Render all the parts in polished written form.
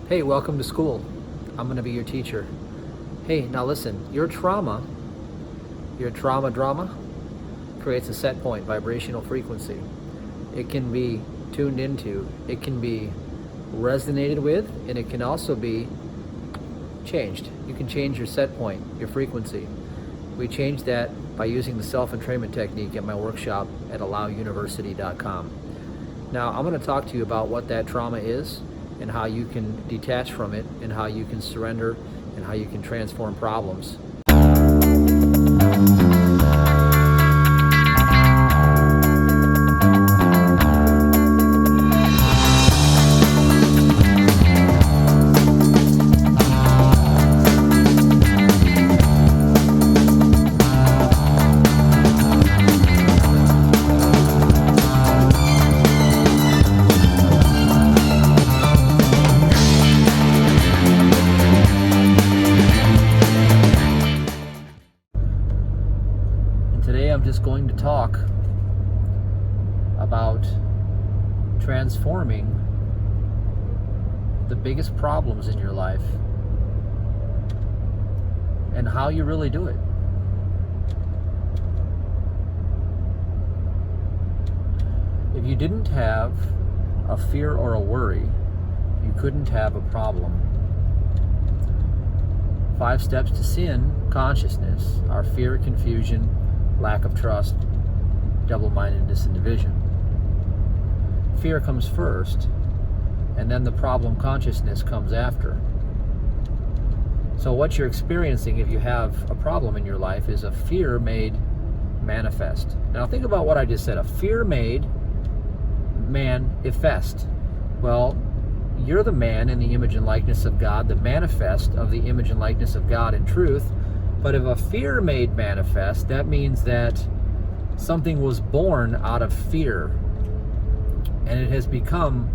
Hey, welcome to school. I'm going to be your teacher. Hey, now listen, your trauma drama creates a set point vibrational frequency. It can be tuned into, it can be resonated with, and it can also be changed. You can change your set point, your frequency. We change that by using the self-entrainment technique at my workshop at allowuniversity.com. Now, I'm going to talk to you about what that trauma is and how you can detach from it and how you can surrender and how you can transform problems. Today I'm just going to talk about transforming the biggest problems in your life and how you really do it. If you didn't have a fear or a worry, you couldn't have a problem. 5 steps to sin consciousness are fear, confusion, lack of trust, double-mindedness, and division. Fear comes first, and then the problem consciousness comes after. So what you're experiencing if you have a problem in your life is a fear made manifest. Now think about what I just said, a fear made manifest. Well, you're the man in the image and likeness of God, the manifest of the image and likeness of God in truth. But if a fear made manifest, that means that something was born out of fear and it has become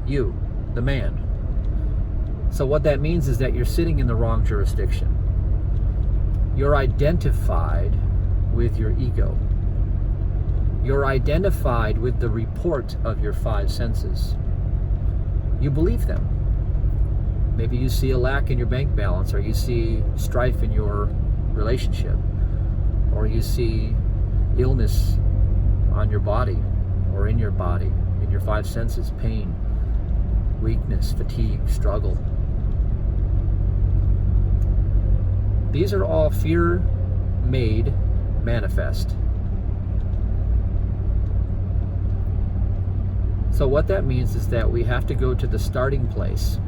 you, the man. So what that means is that you're sitting in the wrong jurisdiction. You're identified with your ego. You're identified with the report of your 5 senses. You believe them. Maybe you see a lack in your bank balance, or you see strife in your relationship, or you see illness on your body, or in your body, in your 5 senses, pain, weakness, fatigue, struggle. These are all fear made manifest. So what that means is that we have to go to the starting place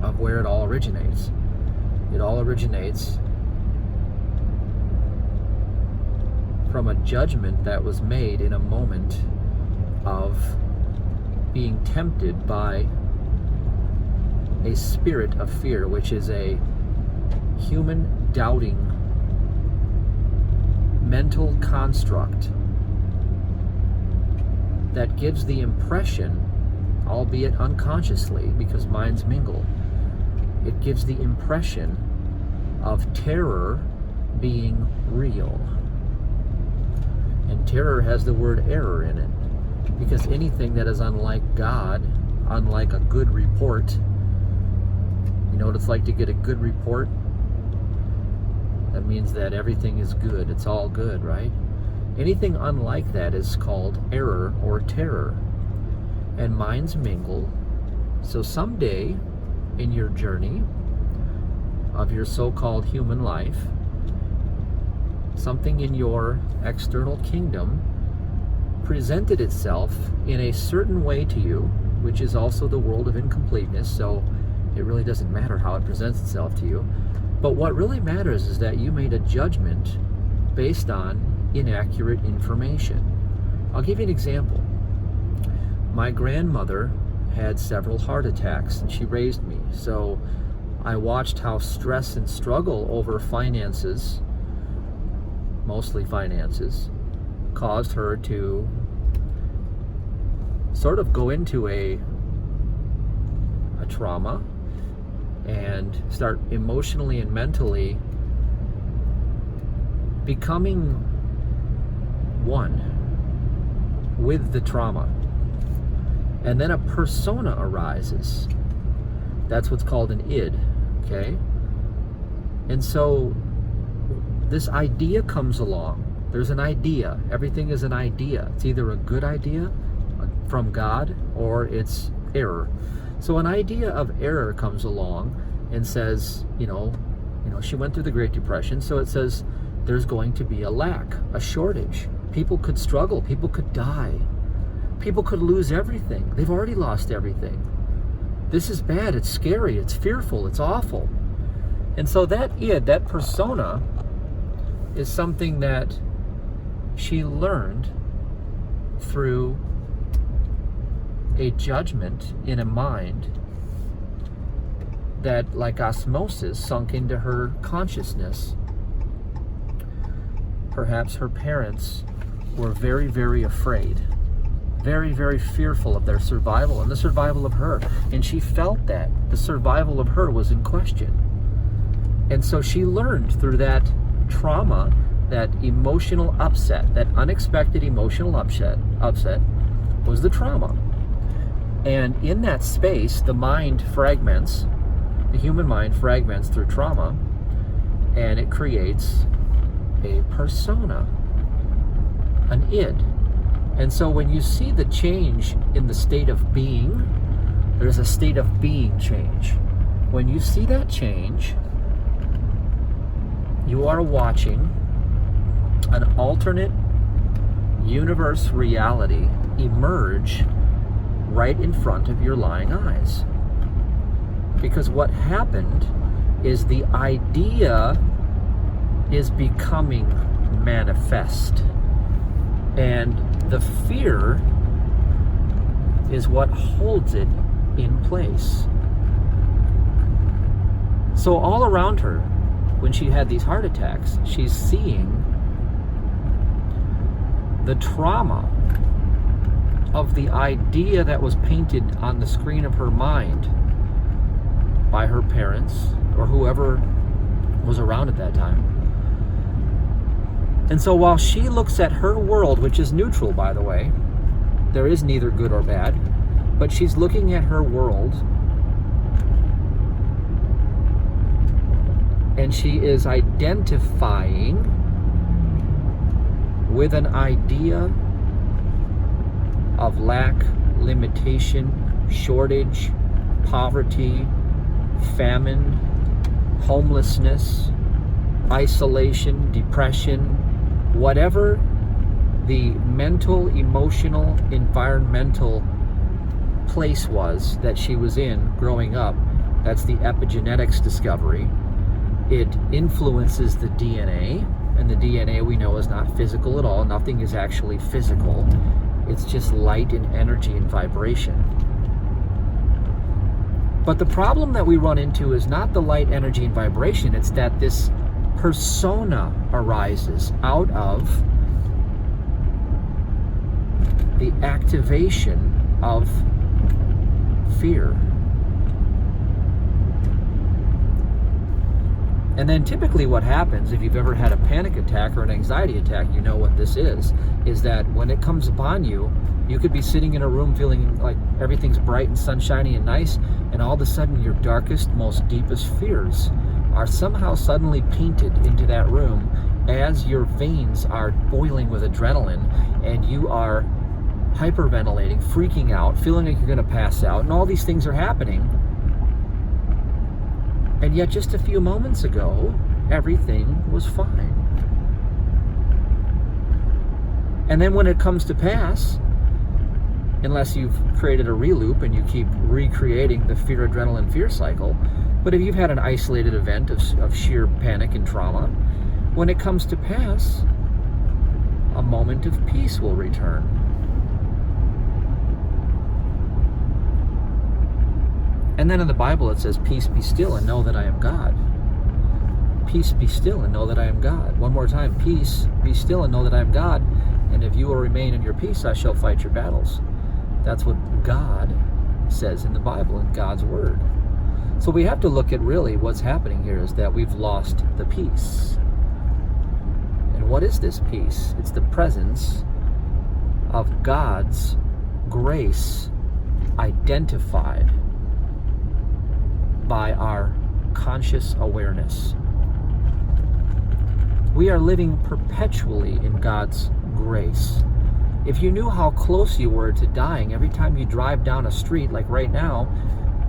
of where it all originates. It all originates from a judgment that was made in a moment of being tempted by a spirit of fear, which is a human doubting mental construct that gives the impression, albeit unconsciously because minds mingle, it gives the impression of terror being real. And terror has the word error in it, because anything that is unlike God, unlike a good report, you know what it's like to get a good report? That means that everything is good, it's all good, right? Anything unlike that is called error or terror. And minds mingle. So someday in your journey of your so-called human life, something in your external kingdom presented itself in a certain way to you, which is also the world of incompleteness, so it really doesn't matter how it presents itself to you. But what really matters is that you made a judgment based on inaccurate information. I'll give you an example. My grandmother had several heart attacks and she raised me. So I watched how stress and struggle over finances, mostly finances, caused her to sort of go into a trauma and start emotionally and mentally becoming one with the trauma. And then a persona arises. That's what's called an id, okay? And so this idea comes along. There's an idea. Everything is an idea. It's either a good idea from God or it's error. So an idea of error comes along and says, she went through the Great Depression, so it says there's going to be a lack, a shortage. People could struggle. People could die. People could lose everything. They've already lost everything. This is bad. It's scary. It's fearful. It's awful. And so that id, that persona, is something that she learned through a judgment in a mind that, like osmosis, sunk into her consciousness. Perhaps her parents were very, very afraid, very, very fearful of their survival and the survival of her. And she felt that the survival of her was in question. And so she learned through that trauma, that emotional upset, that unexpected emotional upset was the trauma. And in that space, the mind fragments, the human mind fragments through trauma, and it creates a persona, an id. And so when you see the change in the state of being, there's a state of being change. When you see that change, you are watching an alternate universe reality emerge right in front of your lying eyes. Because what happened is the idea is becoming manifest. And the fear is what holds it in place. So all around her, when she had these heart attacks, she's seeing the trauma of the idea that was painted on the screen of her mind by her parents or whoever was around at that time. And so while she looks at her world, which is neutral, by the way, there is neither good or bad, but she's looking at her world and she is identifying with an idea of lack, limitation, shortage, poverty, famine, homelessness, isolation, depression, whatever the mental, emotional, environmental place was that she was in growing up. That's the epigenetics discovery. It influences the DNA, and the DNA we know is not physical at all. Nothing is actually physical. It's just light and energy and vibration. But the problem that we run into is not the light, energy, and vibration. It's that this persona arises out of the activation of fear. And then typically what happens, if you've ever had a panic attack or an anxiety attack, you know what this is that when it comes upon you, you could be sitting in a room feeling like everything's bright and sunshiny and nice, and all of a sudden your darkest, most deepest fears are somehow suddenly painted into that room as your veins are boiling with adrenaline and you are hyperventilating, freaking out, feeling like you're going to pass out, and all these things are happening. And yet just a few moments ago, everything was fine. And then when it comes to pass, unless you've created a reloop and you keep recreating the fear, adrenaline, fear cycle, but if you've had an isolated event of sheer panic and trauma, when it comes to pass, a moment of peace will return. And then in the Bible it says, peace be still and know that I am God. Peace be still and know that I am God. One more time, peace be still and know that I am God. And if you will remain in your peace, I shall fight your battles. That's what God says in the Bible, in God's Word. So we have to look at really what's happening here is that we've lost the peace. And what is this peace? It's the presence of God's grace identified by our conscious awareness. We are living perpetually in God's grace. If you knew how close you were to dying every time you drive down a street, like right now,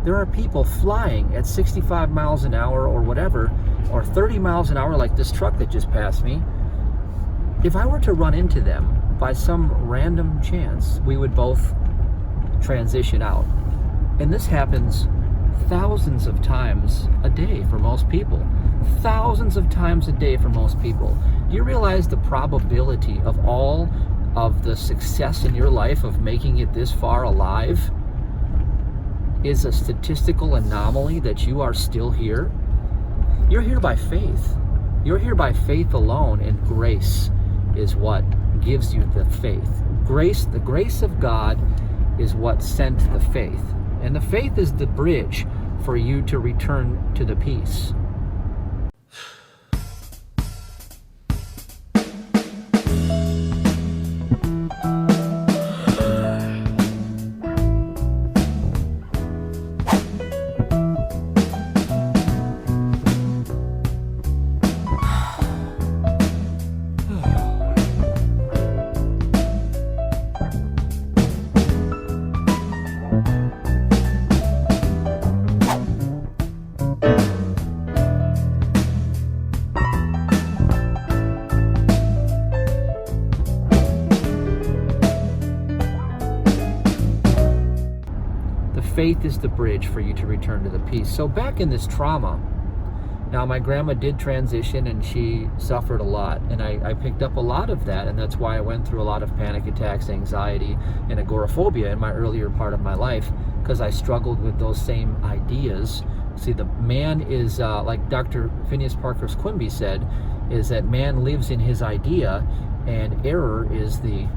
there are people flying at 65 miles an hour or whatever, or 30 miles an hour like this truck that just passed me. If I were to run into them by some random chance, we would both transition out. And this happens thousands of times a day for most people. Thousands of times a day for most people. Do you realize the probability of all of the success in your life of making it this far alive is a statistical anomaly that you are still here? You're here by faith. You're here by faith alone, and grace is what gives you the faith. Grace, the grace of God is what sent the faith. And the faith is the bridge for you to return to the peace. Faith is the bridge for you to return to the peace. So back in this trauma, now my grandma did transition and she suffered a lot, and I picked up a lot of that, and that's why I went through a lot of panic attacks, anxiety, and agoraphobia in my earlier part of my life, because I struggled with those same ideas. See, the man is, like Dr. Phineas Parkhurst Quimby said, is that man lives in his idea, and error is the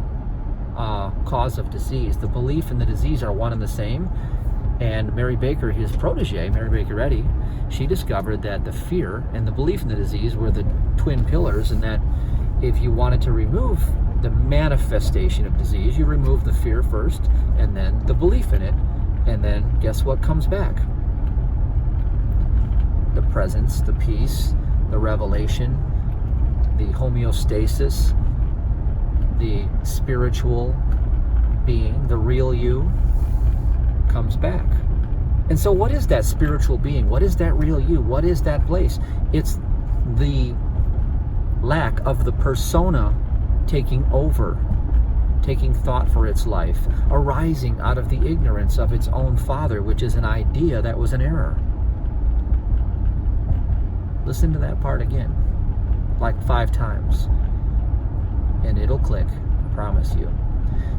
cause of disease. The belief and the disease are one and the same. And Mary Baker, his protege, Mary Baker Eddy, she discovered that the fear and the belief in the disease were the twin pillars, and that if you wanted to remove the manifestation of disease, you remove the fear first, and then the belief in it, and then guess what comes back? The presence, the peace, the revelation, the homeostasis, the spiritual being, the real you, comes back. And so what is that spiritual being? What is that real you? What is that place? It's the lack of the persona taking over, taking thought for its life, arising out of the ignorance of its own father, which is an idea that was an error. Listen to that part again, like 5 times, and it'll click, I promise you.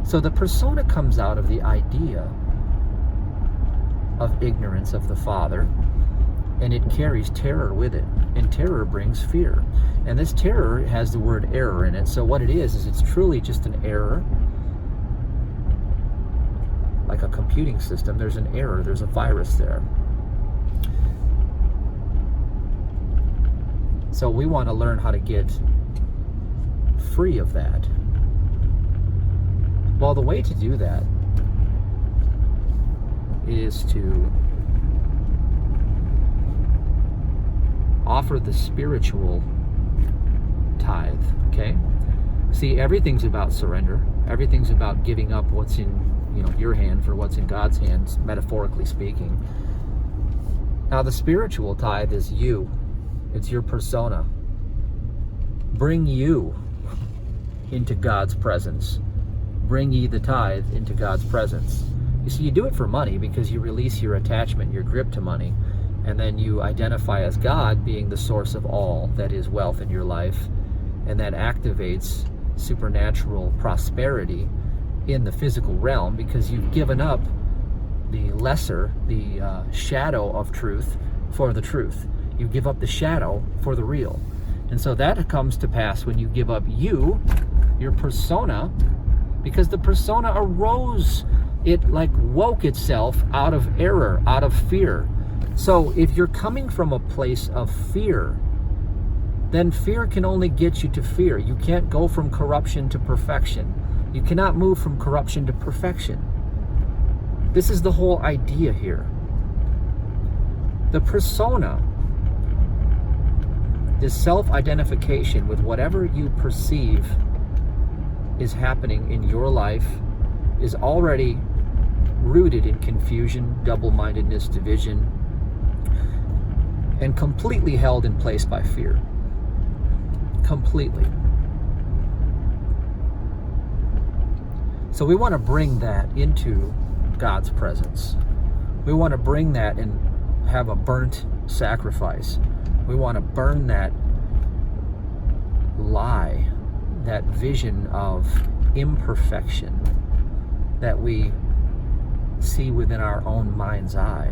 So the persona comes out of the idea of ignorance of the Father, and it carries terror with it, and terror brings fear, and this terror has the word error in it. So what it is it's truly just an error. Like a computing system, there's an error, there's a virus there. So we want to learn how to get free of that. Well, the way to do that is to offer the spiritual tithe, okay? See, everything's about surrender. Everything's about giving up what's in, your hand for what's in God's hands, metaphorically speaking. Now, the spiritual tithe is you. It's your persona. Bring you into God's presence. Bring ye the tithe into God's presence. You see, you do it for money because you release your attachment, your grip to money, and then you identify as God being the source of all that is wealth in your life, and that activates supernatural prosperity in the physical realm because you've given up the lesser, the shadow of truth for the truth. You give up the shadow for the real. And so that comes to pass when you give up you, your persona, because the persona arose. It woke itself out of error, out of fear. So if you're coming from a place of fear, then fear can only get you to fear. You can't go from corruption to perfection. You cannot move from corruption to perfection. This is the whole idea here. The persona, this self-identification with whatever you perceive is happening in your life, is already rooted in confusion, double-mindedness, division, and completely held in place by fear. Completely. So we want to bring that into God's presence. We want to bring that and have a burnt sacrifice. We want to burn that lie, that vision of imperfection that we see within our own mind's eye.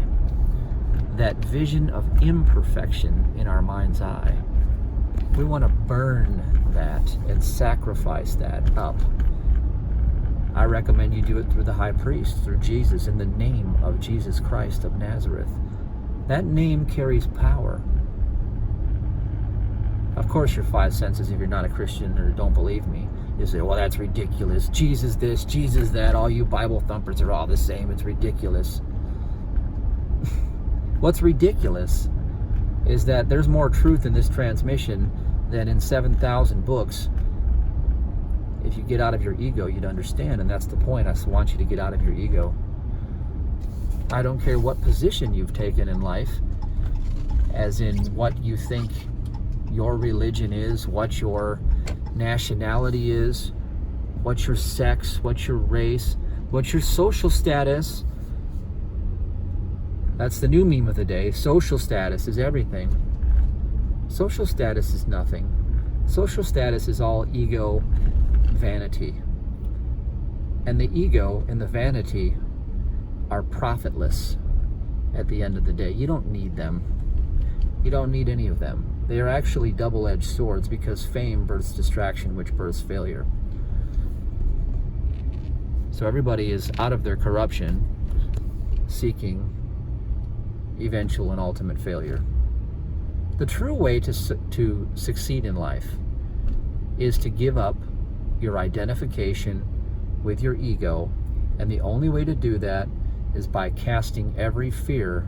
That vision of imperfection in our mind's eye. We want to burn that and sacrifice that up. I recommend you do it through the high priest, through Jesus, in the name of Jesus Christ of Nazareth. That name carries power. Of course, your five senses, if you're not a Christian or don't believe me, you say, well, that's ridiculous. Jesus this, Jesus that, all you Bible thumpers are all the same. It's ridiculous. What's ridiculous is that there's more truth in this transmission than in 7,000 books. If you get out of your ego, you'd understand, and that's the point. I want you to get out of your ego. I don't care what position you've taken in life, as in what you think your religion is, what your nationality is, what your sex, what your race, what your social status. That's the new meme of the day. Social status is everything. Social status is nothing. Social status is all ego, vanity. And the ego and the vanity are profitless at the end of the day. You don't need them. You don't need any of them. They are actually double-edged swords, because fame births distraction, which births failure. So everybody is out of their corruption, seeking eventual and ultimate failure. The true way to succeed in life is to give up your identification with your ego, and the only way to do that is by casting every fear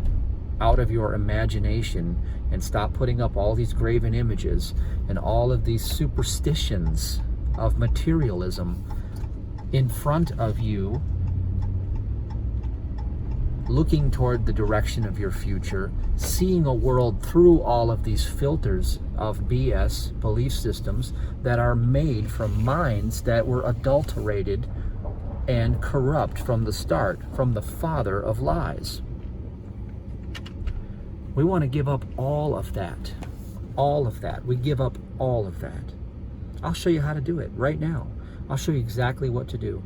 out of your imagination and stop putting up all these graven images and all of these superstitions of materialism in front of you, looking toward the direction of your future, seeing a world through all of these filters of BS belief systems that are made from minds that were adulterated and corrupt from the start, from the father of lies. We want to give up all of that. All of that. We give up all of that. I'll show you how to do it right now. I'll show you exactly what to do.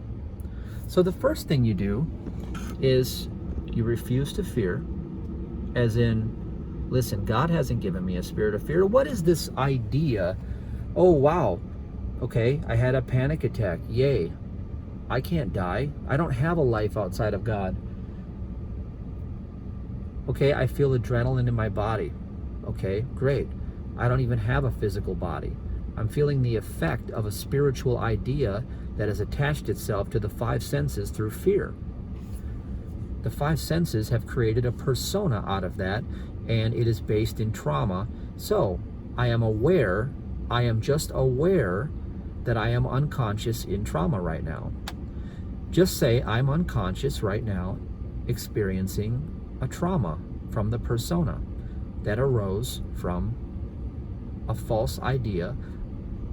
So the first thing you do is you refuse to fear, as in, listen, God hasn't given me a spirit of fear. What is this idea? Oh, wow. Okay, I had a panic attack. Yay. I can't die. I don't have a life outside of God. Okay, I feel adrenaline in my body. Okay, great. I don't even have a physical body. I'm feeling the effect of a spiritual idea that has attached itself to the five senses through fear. The five senses have created a persona out of that, and it is based in trauma. So I am aware, I am just aware that I am unconscious in trauma right now. Just say I'm unconscious right now, experiencing a trauma from the persona that arose from a false idea,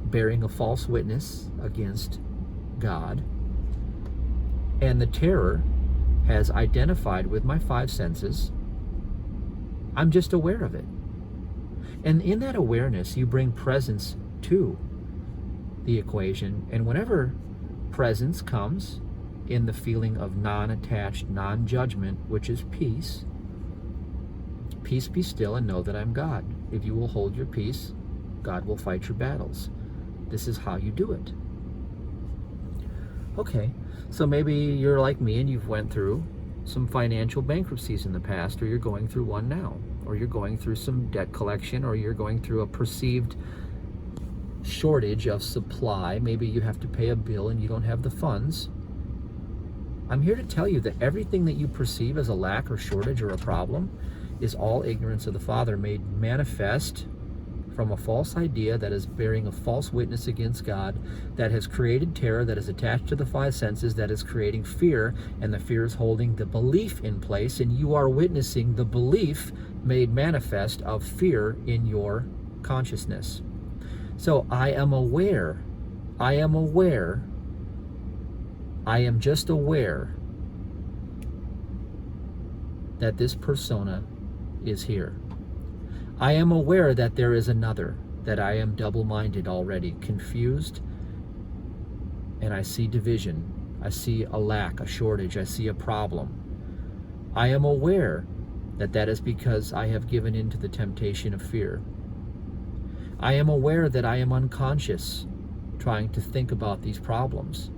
bearing a false witness against God. And the terror has identified with my five senses. I'm just aware of it. And in that awareness, you bring presence to the equation. And whenever presence comes in the feeling of non-attached, non-judgment, which is peace, peace be still and know that I'm God. If you will hold your peace, God will fight your battles. This is how you do it. Okay, so maybe you're like me and you've went through some financial bankruptcies in the past, or you're going through one now, or you're going through some debt collection, or you're going through a perceived shortage of supply. Maybe you have to pay a bill and you don't have the funds. I'm here to tell you that everything that you perceive as a lack or shortage or a problem is all ignorance of the Father made manifest from a false idea that is bearing a false witness against God, that has created terror, that is attached to the five senses, that is creating fear, and the fear is holding the belief in place, and you are witnessing the belief made manifest of fear in your consciousness. So I am aware, I am just aware that this persona is here. I am aware that there is another, that I am double-minded already, confused, and I see division. I see a lack, a shortage, I see a problem. I am aware that that is because I have given in to the temptation of fear. I am aware that I am unconscious, trying to think about these problems.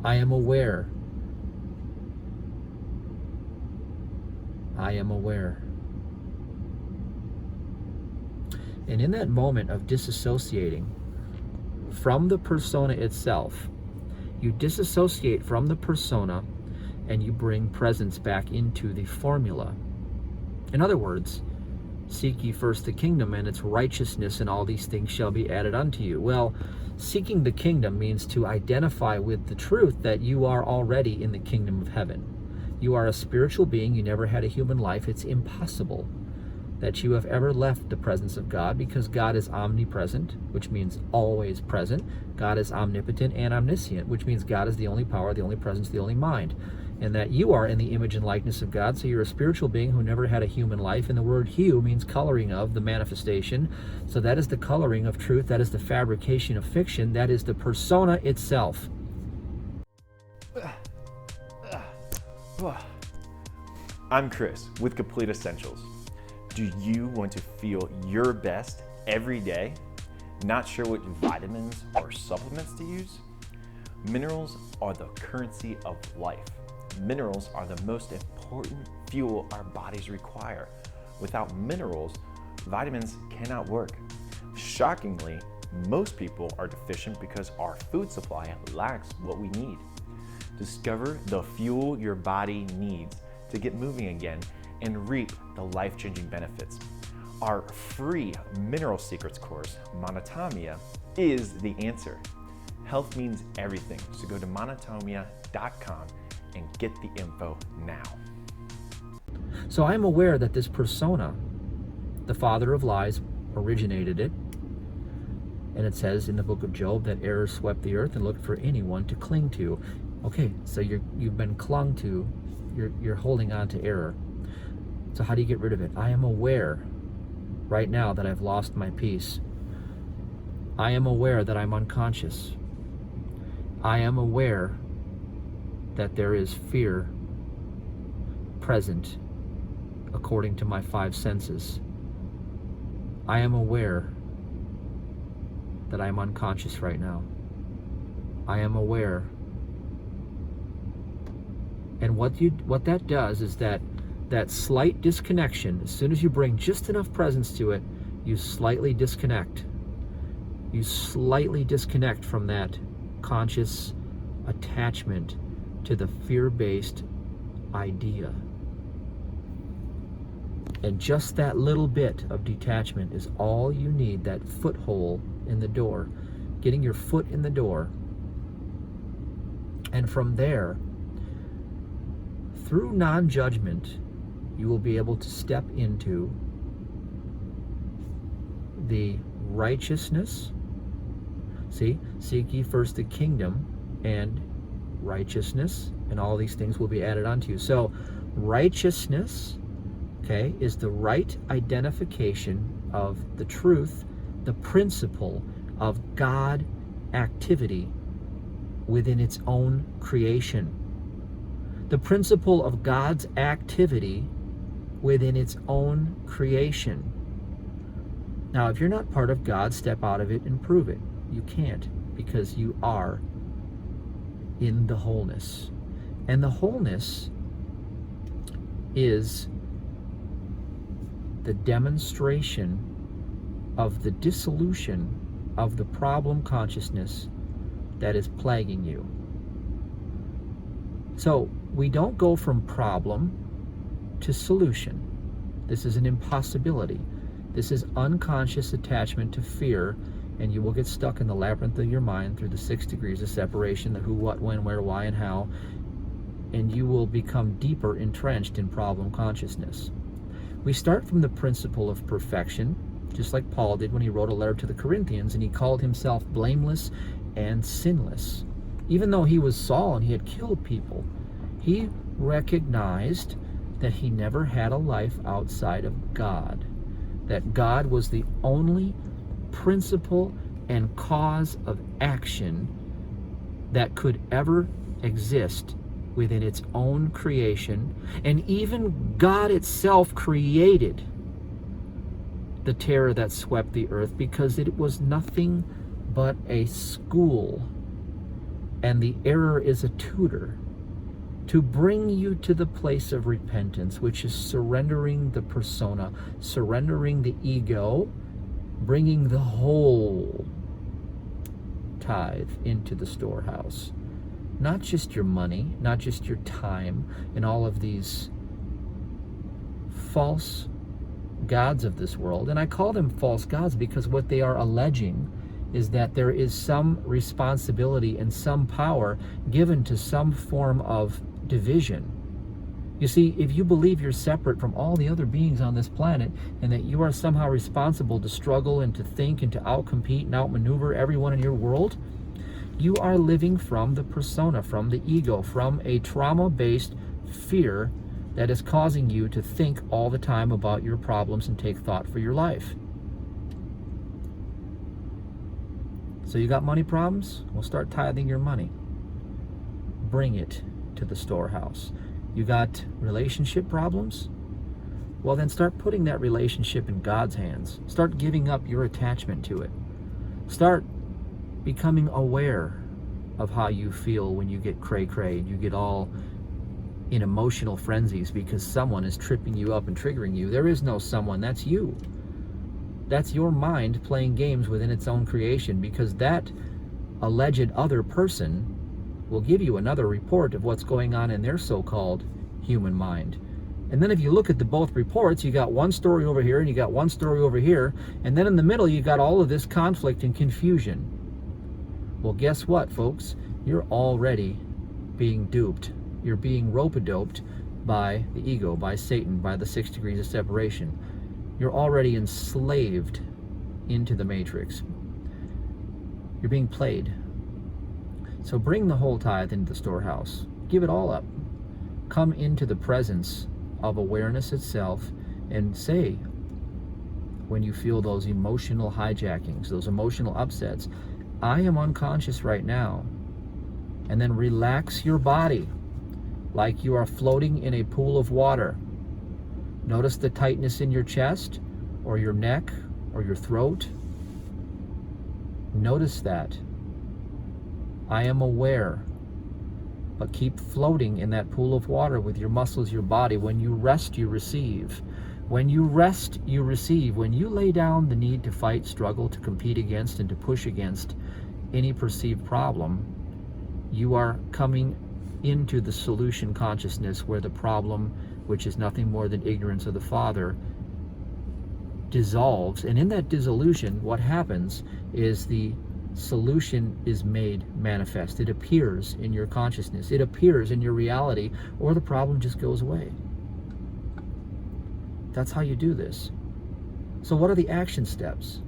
I am aware. I am aware. And in that moment of disassociating from the persona itself, you disassociate from the persona and you bring presence back into the formula. In other words, seek ye first the kingdom and its righteousness, and all these things shall be added unto you. Well, seeking the kingdom means to identify with the truth that you are already in the kingdom of heaven. You are a spiritual being. You never had a human life. It's impossible that you have ever left the presence of God, because God is omnipresent, which means always present. God is omnipotent and omniscient, which means God is the only power, the only presence, the only mind. And that you are in the image and likeness of God, so you're a spiritual being who never had a human life. And the word hue means coloring of, the manifestation. So that is the coloring of truth. That is the fabrication of fiction. That is the persona itself. I'm Chris with Complete Essentials. Do you want to feel your best every day? Not sure what vitamins or supplements to use? Minerals are the currency of life. Minerals are the most important fuel our bodies require. Without minerals, vitamins cannot work. Shockingly, most people are deficient because our food supply lacks what we need. Discover the fuel your body needs to get moving again and reap the life-changing benefits. Our free Mineral Secrets course, Monotomia, is the answer. Health means everything, so go to monotomia.com and get the info now. So I'm aware that this persona, the father of lies, originated it. And it says in the book of Job that error swept the earth and looked for anyone to cling to. Okay, so you've been clung to, you're holding on to error. So how do you get rid of it? I am aware right now that I've lost my peace. I am aware that I'm unconscious. I am aware that there is fear present according to my five senses. I am aware that I'm unconscious right now. I am aware. And what that does is that slight disconnection, as soon as you bring just enough presence to it, you slightly disconnect. You slightly disconnect from that conscious attachment to the fear-based idea. And just that little bit of detachment is all you need, that foothold in the door, getting your foot in the door. And from there, through non-judgment, you will be able to step into the righteousness. See, seek ye first the kingdom and righteousness, and all these things will be added unto you. So righteousness, okay, is the right identification of the truth, the principle of God activity within its own creation. The principle of God's activity within its own creation. Now, if you're not part of God, step out of it and prove it. You can't, because you are in the wholeness. And the wholeness is the demonstration of the dissolution of the problem consciousness that is plaguing you. So we don't go from problem to solution. This is an impossibility. This is unconscious attachment to fear, and you will get stuck in the labyrinth of your mind through the 6 degrees of separation, the who, what, when, where, why, and how, and you will become deeper entrenched in problem consciousness. We start from the principle of perfection, just like Paul did when he wrote a letter to the Corinthians, and he called himself blameless and sinless. Even though he was Saul and he had killed people, he recognized that he never had a life outside of God, that God was the only principle and cause of action that could ever exist within its own creation, and even God itself created the terror that swept the earth because it was nothing but a school, and the error is a tutor to bring you to the place of repentance, which is surrendering the persona, surrendering the ego, bringing the whole tithe into the storehouse. Not just your money, not just your time, and all of these false gods of this world. And I call them false gods because what they are alleging is that there is some responsibility and some power given to some form of division. You see, if you believe you're separate from all the other beings on this planet and that you are somehow responsible to struggle and to think and to outcompete and outmaneuver everyone in your world, you are living from the persona, from the ego, from a trauma-based fear that is causing you to think all the time about your problems and take thought for your life. So you got money problems? Well, start tithing your money. Bring it to the storehouse. You got relationship problems? Well, then start putting that relationship in God's hands. Start giving up your attachment to it. Start becoming aware of how you feel when you get cray-cray, you get all in emotional frenzies because someone is tripping you up and triggering you. There is no someone, that's you. That's your mind playing games within its own creation, because that alleged other person will give you another report of what's going on in their so-called human mind. And then if you look at the both reports, you got one story over here and you got one story over here, and then in the middle you got all of this conflict and confusion. Well, guess what, folks? You're already being duped. You're being rope-a-doped by the ego, by Satan, by the 6 degrees of separation. You're already enslaved into the matrix. You're being played. So bring the whole tithe into the storehouse. Give it all up. Come into the presence of awareness itself and say, when you feel those emotional hijackings, those emotional upsets, I am unconscious right now. And then relax your body like you are floating in a pool of water. Notice the tightness in your chest or your neck or your throat. Notice that. I am aware. But keep floating in that pool of water with your muscles, your body. When you rest, you receive. When you rest, you receive. When you lay down the need to fight, struggle, to compete against, and to push against any perceived problem, you are coming into the solution consciousness where the problem, which is nothing more than ignorance of the Father, dissolves. And in that dissolution, what happens is the solution is made manifest. It appears in your consciousness. It appears in your reality, or the problem just goes away. That's how you do this. So what are the action steps?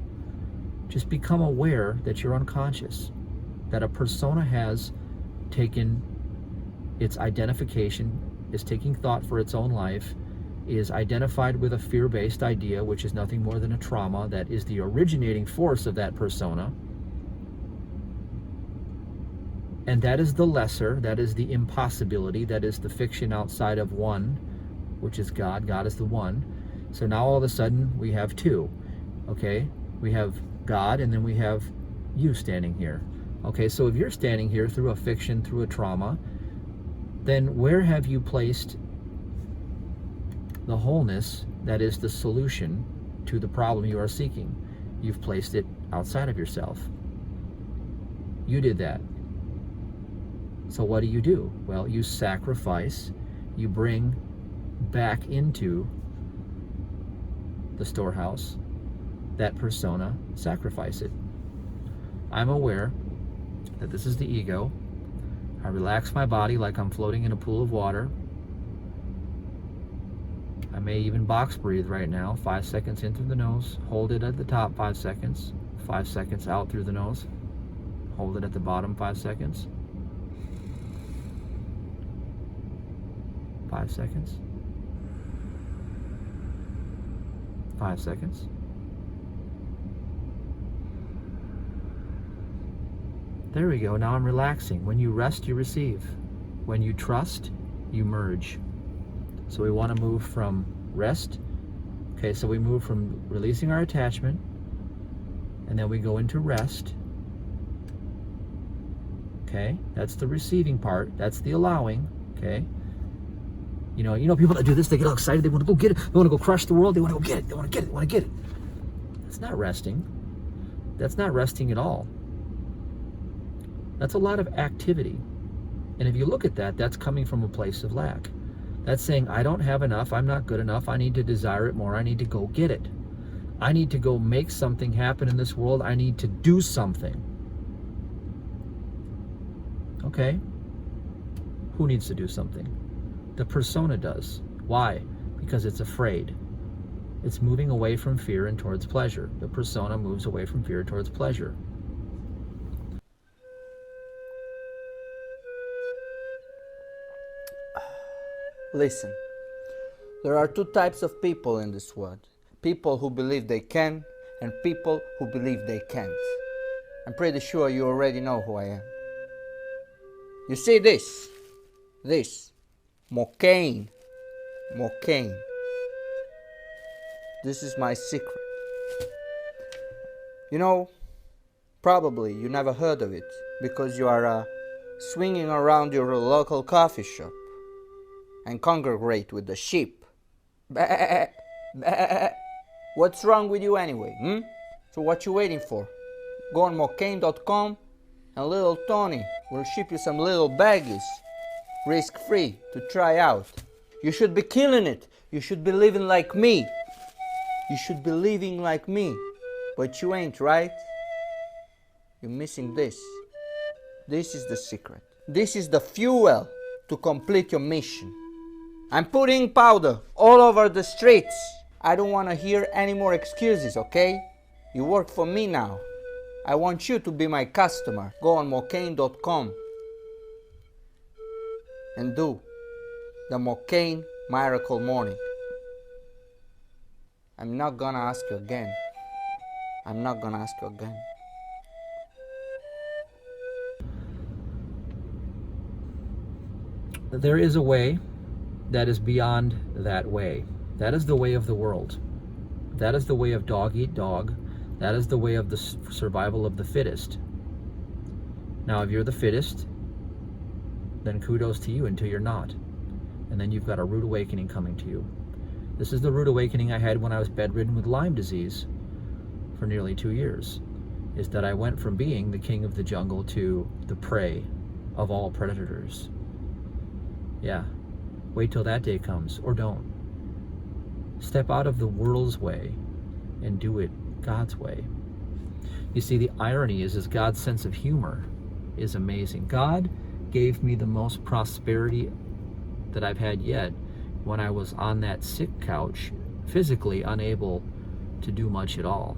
Just become aware that you're unconscious, that a persona has taken its identification, is taking thought for its own life, is identified with a fear-based idea, which is nothing more than a trauma that is the originating force of that persona. And that is the lesser, that is the impossibility, that is the fiction outside of one, which is God. God is the one. So now all of a sudden we have two, okay? We have God, and then we have you standing here. Okay, so if you're standing here through a fiction, through a trauma, then where have you placed the wholeness that is the solution to the problem you are seeking? You've placed it outside of yourself. You did that. So what do? Well, you sacrifice, you bring back into the storehouse that persona, sacrifice it. I'm aware that this is the ego. I relax my body like I'm floating in a pool of water. I may even box breathe right now. 5 seconds in through the nose. Hold it at the top 5 seconds. 5 seconds out through the nose. Hold it at the bottom 5 seconds. 5 seconds. 5 seconds. There we go. Now I'm relaxing. When you rest, you receive. When you trust, you merge. So we want to move from rest. Okay, so we move from releasing our attachment, and then we go into rest. Okay, that's the receiving part. That's the allowing. Okay. You know people that do this, they get all excited. They want to go get it. They want to go crush the world. They want to go get it. They want to get it. They want to get it. That's not resting. That's not resting at all. That's a lot of activity. And if you look at that, that's coming from a place of lack. That's saying, I don't have enough, I'm not good enough, I need to desire it more, I need to go get it. I need to go make something happen in this world, I need to do something. Okay? Who needs to do something? The persona does. Why? Because it's afraid. It's moving away from fear and towards pleasure. The persona moves away from fear towards pleasure. Listen, there are two types of people in this world. People who believe they can and people who believe they can't. I'm pretty sure you already know who I am. You see this, MOCAINE. This is my secret. You know, probably you never heard of it because you are swinging around your local coffee shop and congregate with the sheep. Bah, bah. What's wrong with you anyway? So what you waiting for? Go on MOCAINE.com and little Tony will ship you some little baggies, risk-free, to try out. You should be killing it. You should be living like me. You should be living like me. But you ain't, right? You're missing this. This is the secret. This is the fuel to complete your mission. I'm putting powder all over the streets. I don't want to hear any more excuses, okay? You work for me now. I want you to be my customer. Go on MOCAINE.com and do the MOCAINE Miracle Morning. I'm not gonna ask you again. I'm not gonna ask you again. There is a way that is beyond that way. That is the way of the world. That is the way of dog eat dog. That is the way of the survival of the fittest. Now, if you're the fittest, then kudos to you until you're not. And then you've got a rude awakening coming to you. This is the rude awakening I had when I was bedridden with Lyme disease for nearly 2 years, is that I went from being the king of the jungle to the prey of all predators. Yeah, wait till that day comes, or don't. Step out of the world's way and do it God's way. You see, the irony is God's sense of humor is amazing. God gave me the most prosperity that I've had yet when I was on that sick couch, physically unable to do much at all.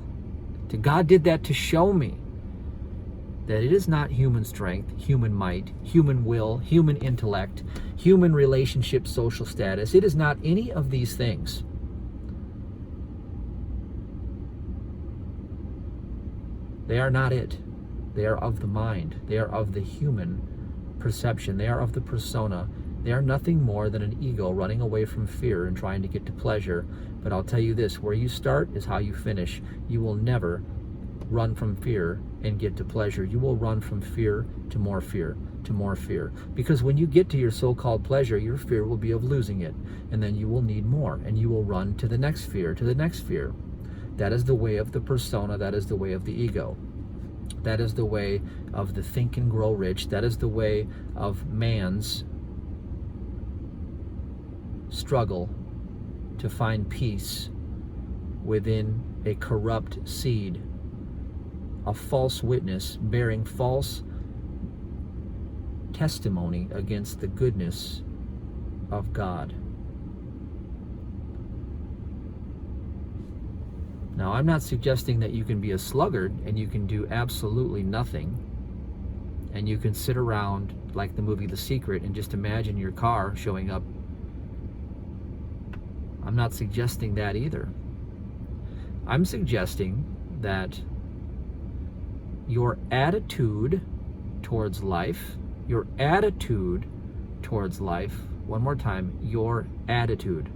God did that to show me that it is not human strength, human might, human will, human intellect, human relationship, social status. It is not any of these things. They are not it. They are of the mind. They are of the human perception. They are of the persona. They are nothing more than an ego running away from fear and trying to get to pleasure. But I'll tell you this, where you start is how you finish. You will never run from fear and get to pleasure. You will run from fear to more fear, to more fear. Because when you get to your so-called pleasure, your fear will be of losing it. And then you will need more, and you will run to the next fear, to the next fear. That is the way of the persona. That is the way of the ego. That is the way of the think and grow rich. That is the way of man's struggle to find peace within a corrupt seed, a false witness bearing false testimony against the goodness of God. Now, I'm not suggesting that you can be a sluggard and you can do absolutely nothing and you can sit around like the movie The Secret and just imagine your car showing up. I'm not suggesting that either. I'm suggesting that your attitude towards life, one more time, your attitude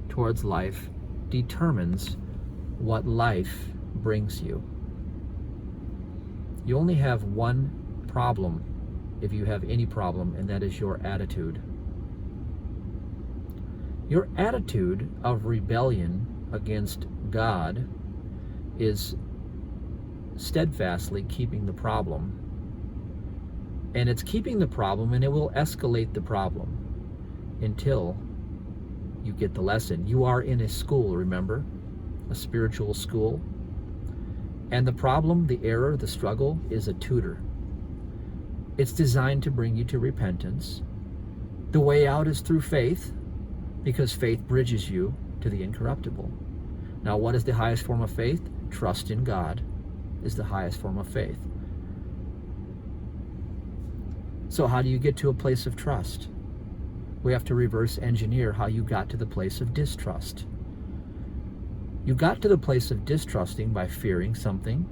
towards life determines what life brings you. You only have one problem, if you have any problem, and that is your attitude. Your attitude of rebellion against God is steadfastly keeping the problem. And it's keeping the problem, and it will escalate the problem until you get the lesson. You are in a school, remember? A spiritual school. And the problem, the error, the struggle is a tutor. It's designed to bring you to repentance. The way out is through faith, because faith bridges you to the incorruptible. Now, what is the highest form of faith? Trust in God is the highest form of faith. So how do you get to a place of trust? We have to reverse engineer how you got to the place of distrust. You got to the place of distrusting by fearing something,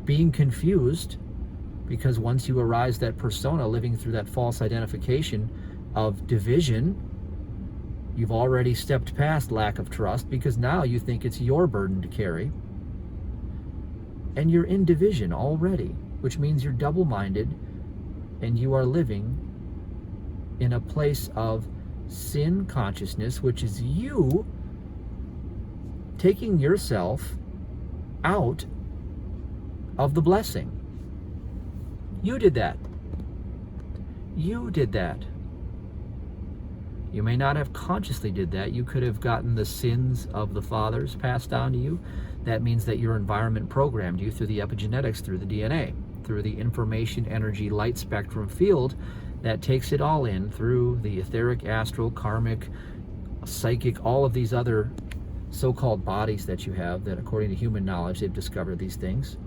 being confused, because once you arise that persona living through that false identification of division, you've already stepped past lack of trust, because now you think it's your burden to carry. And you're in division already, which means you're double-minded and you are living in a place of sin consciousness, which is you taking yourself out of the blessing. You did that. You did that. You may not have consciously did that. You could have gotten the sins of the fathers passed down to you. That means that your environment programmed you through the epigenetics, through the DNA, through the information, energy, light spectrum field that takes it all in through the etheric, astral, karmic, psychic, all of these other so-called bodies that you have that, according to human knowledge, they've discovered these things.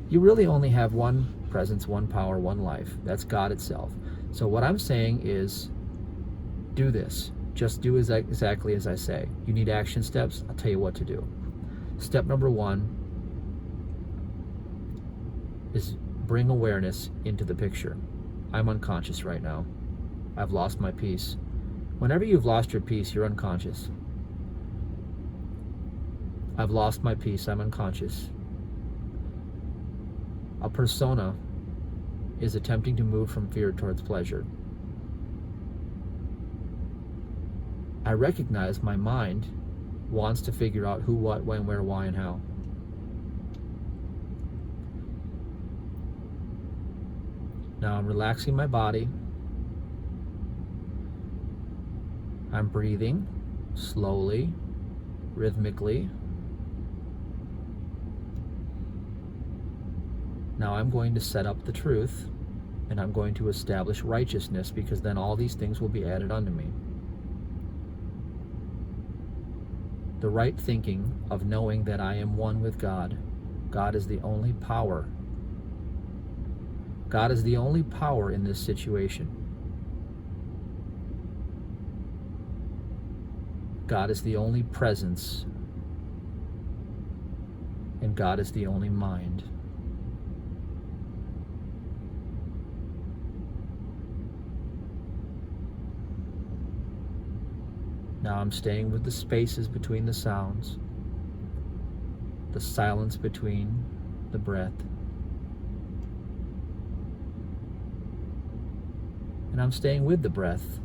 You really only have one presence, one power, one life. That's God itself. So what I'm saying is, do this. Just do exactly as I say. You need action steps? I'll tell you what to do. Step number 1 is bring awareness into the picture. I'm unconscious right now. I've lost my peace. Whenever you've lost your peace, you're unconscious. I've lost my peace. I'm unconscious. A persona is attempting to move from fear towards pleasure. I recognize my mind wants to figure out who, what, when, where, why, and how. Now I'm relaxing my body. I'm breathing slowly, rhythmically. Now I'm going to set up the truth, and I'm going to establish righteousness, because then all these things will be added unto me. The right thinking of knowing that I am one with God. God is the only power. God is the only power in this situation. God is the only presence. And God is the only mind. Now I'm staying with the spaces between the sounds, the silence between the breath. And I'm staying with the breath.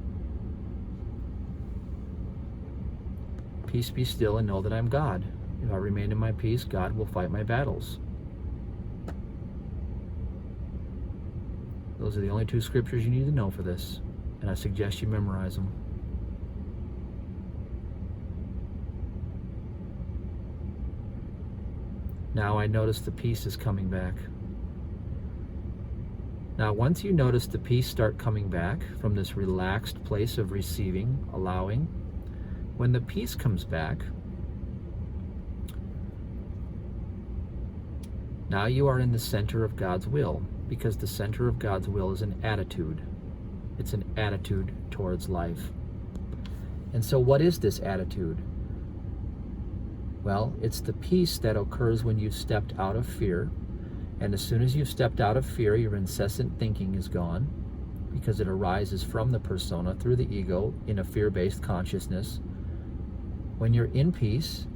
Peace, be still, and know that I'm God. If I remain in my peace, God will fight my battles. Those are the only 2 scriptures you need to know for this, and I suggest you memorize them. Now I notice the peace is coming back. Now, once you notice the peace start coming back from this relaxed place of receiving, allowing, when the peace comes back, now you are in the center of God's will, because the center of God's will is an attitude. It's an attitude towards life. And so what is this attitude? Well, it's the peace that occurs when you've stepped out of fear. And as soon as you've stepped out of fear, your incessant thinking is gone, because it arises from the persona through the ego in a fear-based consciousness. When you're in peace,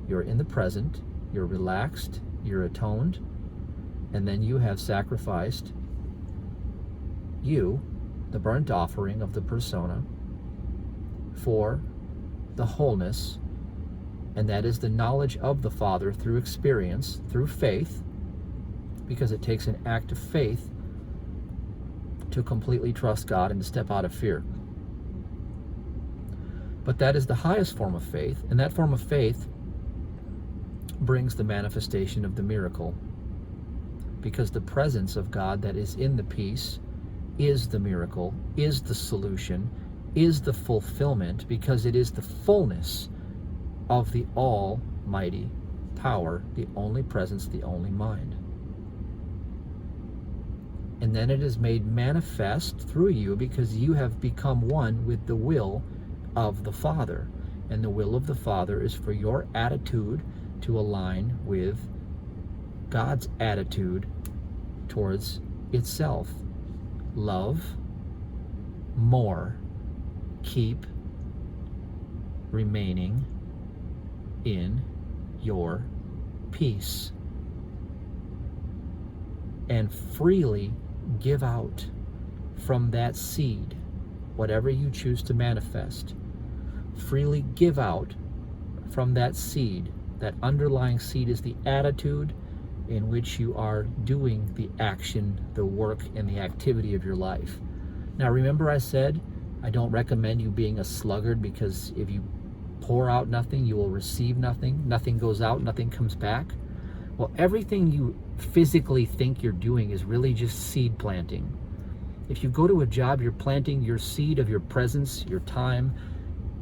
you're in the present, you're relaxed, you're atoned, and then you have sacrificed you, the burnt offering of the persona, for the wholeness, and that is the knowledge of the Father through experience, through faith, because it takes an act of faith to completely trust God and to step out of fear. But that is the highest form of faith, and that form of faith brings the manifestation of the miracle, because the presence of God that is in the peace is the miracle, is the solution, is the fulfillment, because it is the fullness of the almighty power, the only presence, the only mind. And then it is made manifest through you, because you have become one with the will of the Father. And the will of the Father is for your attitude to align with God's attitude towards itself. Love more, keep remaining in your peace, and freely give out from that seed, whatever you choose to manifest. Freely give out from that seed. That underlying seed is the attitude in which you are doing the action, the work, and the activity of your life. Now remember, I said I don't recommend you being a sluggard, because if you pour out nothing, you will receive nothing. Nothing goes out, nothing comes back. Well, everything you physically think you're doing is really just seed planting. If you go to a job, you're planting your seed of your presence, your time,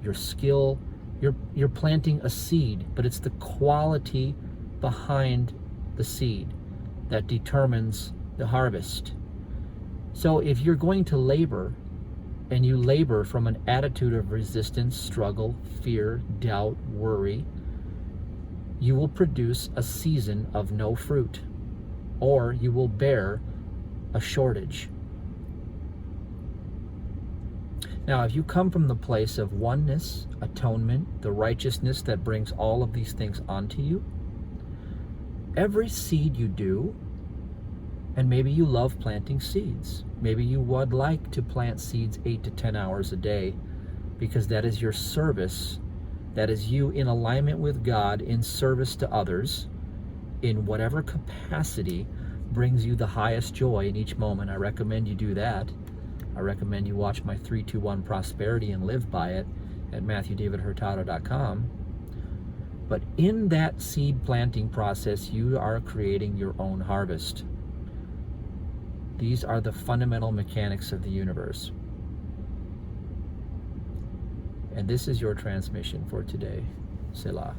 your skill. You're planting a seed, but it's the quality behind the seed that determines the harvest. So if you're going to labor, and you labor from an attitude of resistance, struggle, fear, doubt, worry, you will produce a season of no fruit, or you will bear a shortage. Now, if you come from the place of oneness, atonement, the righteousness that brings all of these things onto you, every seed you do, and maybe you love planting seeds. Maybe you would like to plant seeds 8 to 10 hours a day, because that is your service. That is you in alignment with God, in service to others, in whatever capacity brings you the highest joy in each moment. I recommend you do that. I recommend you watch my 3-2-1 Prosperity and live by it at MatthewDavidHurtado.com. But in that seed planting process, you are creating your own harvest. These are the fundamental mechanics of the universe. And this is your transmission for today. Selah.